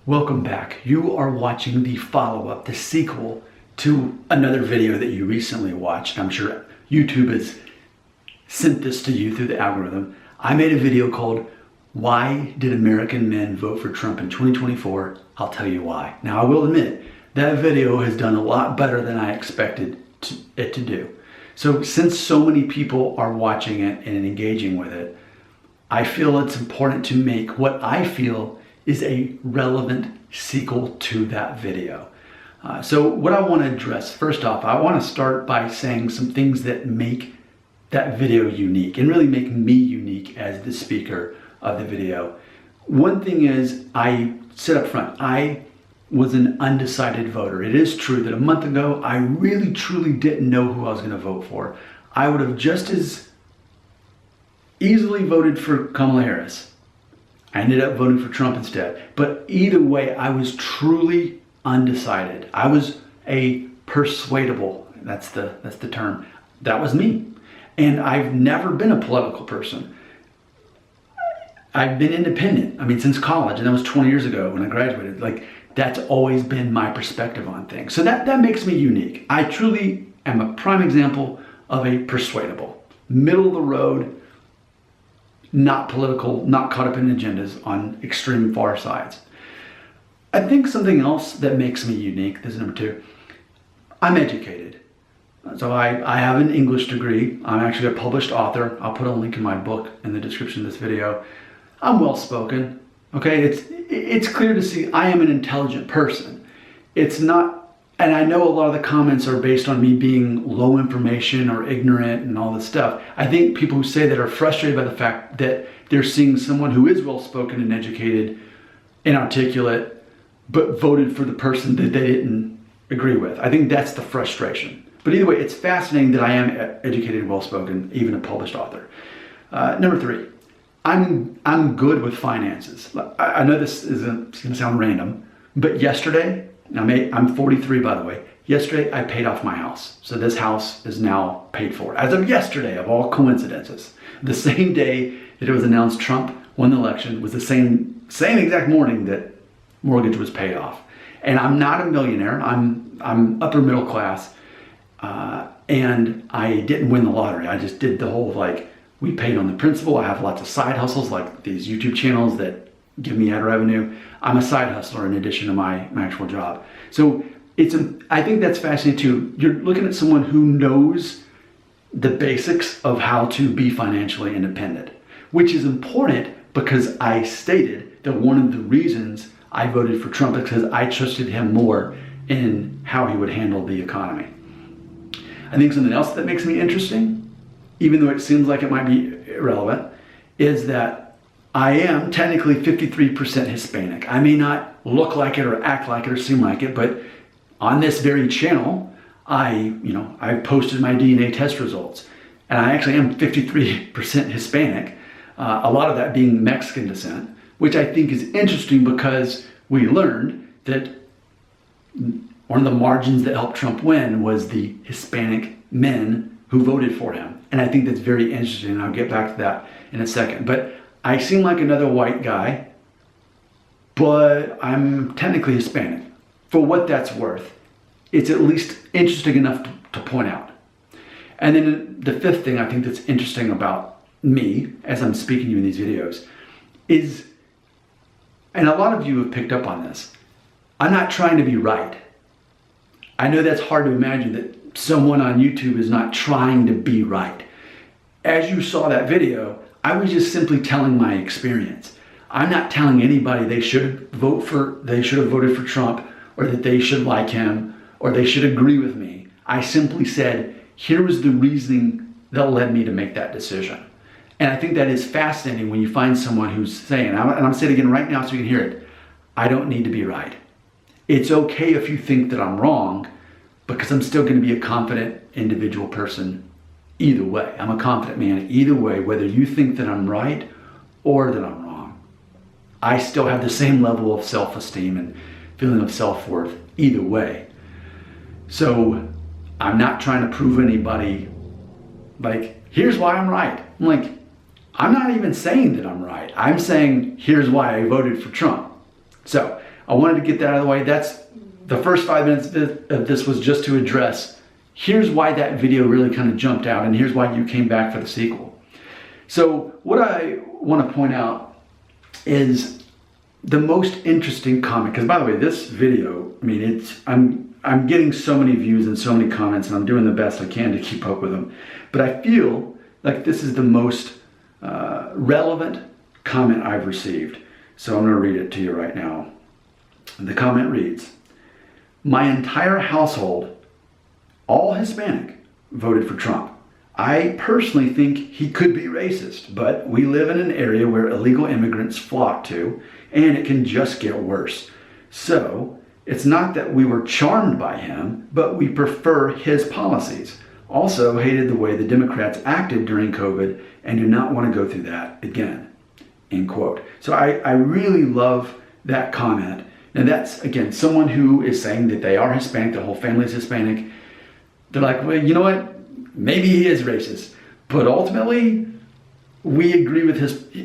Welcome back. You are watching the follow-up, the sequel to another video that you recently watched. I'm sure YouTube has sent this to you through the algorithm. I made a video called Why Did American Men Vote for Trump in 2024? I'll tell you why. Now, I will admit that video has done a lot better than I expected it to do. So since so many people are watching it and engaging with it, I feel it's important to make what I feel is a relevant sequel to that video. So what I want to address, first off, I want to start by saying some things that make that video unique and really make me unique as the speaker of the video. One thing is, I said up front, I was an undecided voter. It is true that a month ago, I really truly didn't know who I was going to vote for. I would have just as easily voted for Kamala Harris. I ended up voting for Trump instead. But either way, I was truly undecided. I was a persuadable, that's the term. That was me. And I've never been a political person. I've been independent, since college, and that was 20 years ago when I graduated. That's always been my perspective on things. So that makes me unique. I truly am a prime example of a persuadable, middle of the road, not political, not caught up in agendas on extreme far sides. I think something else that makes me unique, this is number two, I'm educated. So I have an English degree. I'm actually a published author. I'll put a link in my book in the description of this video. I'm well-spoken, okay? It's clear to see I am an intelligent person. It's not, and I know a lot of the comments are based on me being low information or ignorant and all this stuff. I think people who say that are frustrated by the fact that they're seeing someone who is well-spoken and educated and articulate, but voted for the person that they didn't agree with. I think that's the frustration. But either way, it's fascinating that I am educated and well-spoken, even a published author. Number three, I'm good with finances. I know it's going to sound random, but yesterday, I'm 43 by the way, yesterday I paid off my house. So this house is now paid for. As of yesterday, of all coincidences. The same day that it was announced Trump won the election was the same exact morning that mortgage was paid off. And I'm not a millionaire, I'm upper middle class, and I didn't win the lottery. I just did the whole we paid on the principal. I have lots of side hustles like these YouTube channels that give me ad revenue. I'm a side hustler in addition to my actual job. So I think that's fascinating too. You're looking at someone who knows the basics of how to be financially independent, which is important because I stated that one of the reasons I voted for Trump is because I trusted him more in how he would handle the economy. I think something else that makes me interesting, even though it seems like it might be irrelevant, is that I am technically 53% Hispanic. I may not look like it or act like it or seem like it, but on this very channel, I posted my DNA test results, and I actually am 53% Hispanic, a lot of that being Mexican descent, which I think is interesting because we learned that one of the margins that helped Trump win was the Hispanic men who voted for him. And I think that's very interesting, and I'll get back to that in a second. But I seem like another white guy, but I'm technically Hispanic. For what that's worth, it's at least interesting enough to point out. And then the fifth thing I think that's interesting about me as I'm speaking to you in these videos is, and a lot of you have picked up on this, I'm not trying to be right. I know that's hard to imagine that someone on YouTube is not trying to be right. As you saw that video, I was just simply telling my experience. I'm not telling anybody they should have voted for Trump, or that they should like him, or they should agree with me. I simply said, here was the reasoning that led me to make that decision. And I think that is fascinating when you find someone who's saying, and I'm saying it again right now so you can hear it, I don't need to be right. It's okay if you think that I'm wrong, because I'm still going to be a confident individual person either way. I'm a confident man either way, whether you think that I'm right or that I'm wrong. I still have the same level of self-esteem and feeling of self-worth either way. So I'm not trying to prove anybody, here's why I'm right. I'm not even saying that I'm right. I'm saying, here's why I voted for Trump. So I wanted to get that out of the way. That's the first 5 minutes of this was just to address, here's why that video really kind of jumped out, and here's why you came back for the sequel. So what I want to point out is the most interesting comment, because by the way, this video, I mean, I'm getting so many views and so many comments, and I'm doing the best I can to keep up with them. But I feel like this is the most relevant comment I've received. So I'm going to read it to you right now. The comment reads, "My entire household, all Hispanic, voted for Trump. I personally think he could be racist, but we live in an area where illegal immigrants flock to, and it can just get worse. So it's not that we were charmed by him, but we prefer his policies. Also hated the way the Democrats acted during COVID and do not want to go through that again." End quote. So I really love that comment. And that's, again, someone who is saying that they are Hispanic, their whole family is Hispanic. They're like, well, you know what? Maybe he is racist, but ultimately we agree with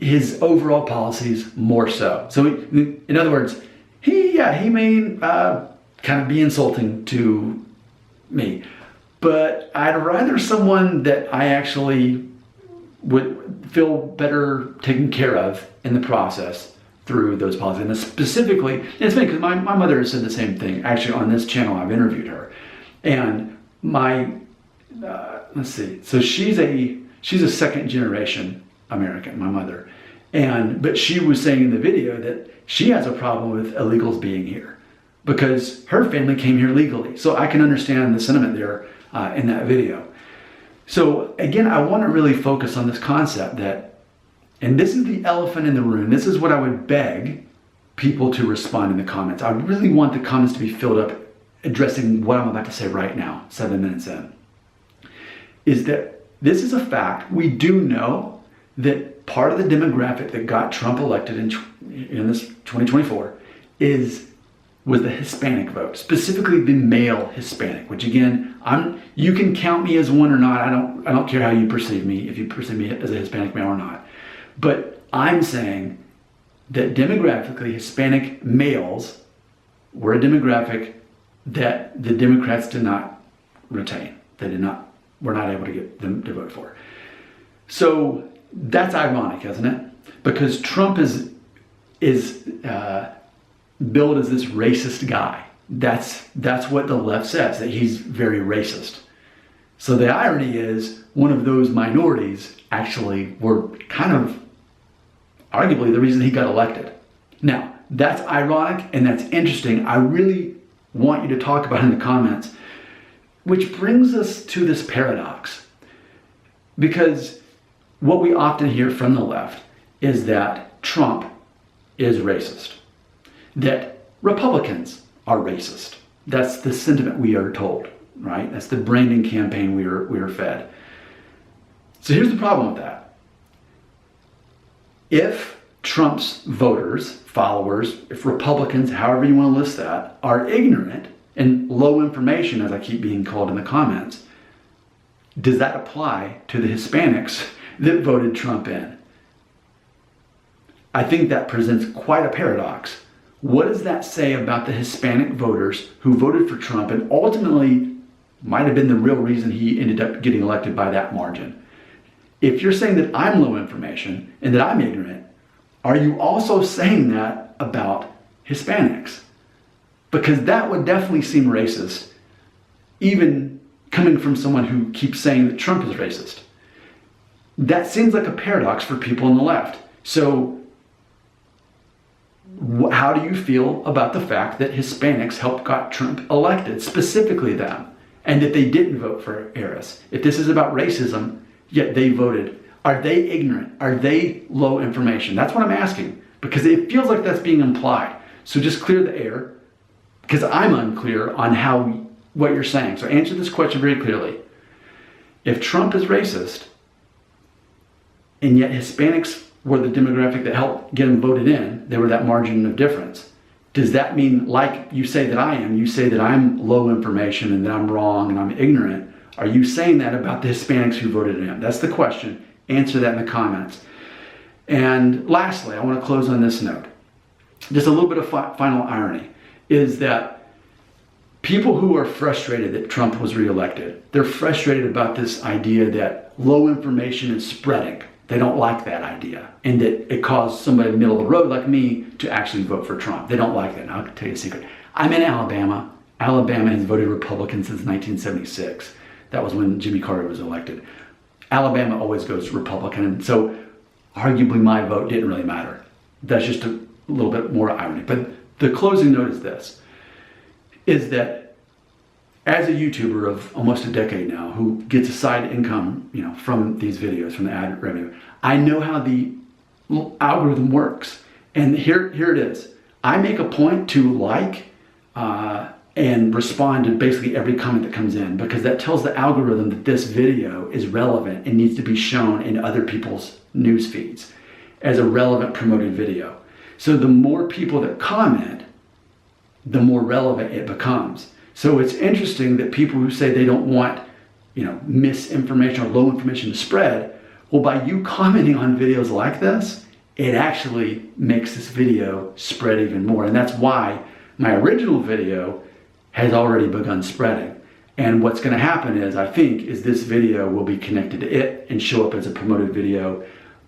his overall policies more so. So in other words, he may kind of be insulting to me, but I'd rather someone that I actually would feel better taken care of in the process through those policies. And specifically, and it's funny because my mother has said the same thing. Actually, on this channel, I've interviewed her, and let's see. So she's a second generation American, my mother, but she was saying in the video that she has a problem with illegals being here because her family came here legally. So I can understand the sentiment there in that video. So again, I want to really focus on this concept that, and this is the elephant in the room. This is what I would beg people to respond in the comments. I really want the comments to be filled up addressing what I'm about to say right now, 7 minutes in. Is that this is a fact. We do know that part of the demographic that got Trump elected in this 2024 was the Hispanic vote, specifically the male Hispanic, which again, you can count me as one or not. I don't care how you perceive me, if you perceive me as a Hispanic male or not. But I'm saying that demographically, Hispanic males were a demographic that the Democrats did not retain. Were not able to get them to vote for. So that's ironic, isn't it? Because Trump is billed as this racist guy. That's what the left says, that he's very racist. So the irony is one of those minorities actually were kind of arguably the reason he got elected. Now, that's ironic and that's interesting. I really want you to talk about it in the comments, which brings us to this paradox. Because what we often hear from the left is that Trump is racist, that Republicans are racist. That's the sentiment we are told, right? That's the branding campaign we are fed. So here's the problem with that. If Trump's voters, followers, if Republicans, however you want to list that, are ignorant and low information, as I keep being called in the comments, does that apply to the Hispanics that voted Trump in? I think that presents quite a paradox. What does that say about the Hispanic voters who voted for Trump and ultimately might have been the real reason he ended up getting elected by that margin? If you're saying that I'm low information and that I'm ignorant, are you also saying that about Hispanics? Because that would definitely seem racist, even coming from someone who keeps saying that Trump is racist. That seems like a paradox for people on the left. So how do you feel about the fact that Hispanics helped got Trump elected, specifically them, and that they didn't vote for Harris? If this is about racism, yet they voted, are they ignorant? Are they low information? That's what I'm asking, because it feels like that's being implied. So just clear the air, because I'm unclear on what you're saying. So answer this question very clearly. If Trump is racist, and yet Hispanics were the demographic that helped get him voted in, they were that margin of difference, does that mean, like you say that I am, you say that I'm low information and that I'm wrong and I'm ignorant, are you saying that about the Hispanics who voted in him? That's the question. Answer that in the comments. And lastly, I want to close on this note. just a little bit of final irony is that people who are frustrated that Trump was reelected, they're frustrated about this idea that low information is spreading. They don't like that idea, and that it caused somebody in the middle of the road like me to actually vote for Trump. They don't like that. And I'll tell you a secret. I'm in Alabama. Alabama has voted Republican since 1976. That was when Jimmy Carter was elected. Alabama always goes Republican, and so arguably my vote didn't really matter. That's just a little bit more irony. But the closing note is this, is that as a YouTuber of almost a decade now, who gets a side income, from these videos, from the ad revenue, I know how the algorithm works. And here it is. I make a point to like and respond to basically every comment that comes in, because that tells the algorithm that this video is relevant and needs to be shown in other people's news feeds as a relevant promoted video. So the more people that comment, the more relevant it becomes. So it's interesting that people who say they don't want, misinformation or low information to spread, well, by you commenting on videos like this, it actually makes this video spread even more. And that's why my original video has already begun spreading. And what's going to happen is, I think, is this video will be connected to it and show up as a promoted video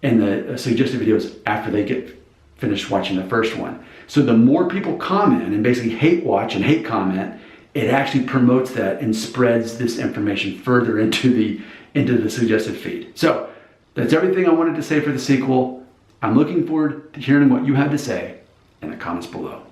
in the suggested videos after they get finished watching the first one. So the more people comment and basically hate watch and hate comment, it actually promotes that and spreads this information further into the suggested feed. So that's everything I wanted to say for the sequel. I'm looking forward to hearing what you have to say in the comments below.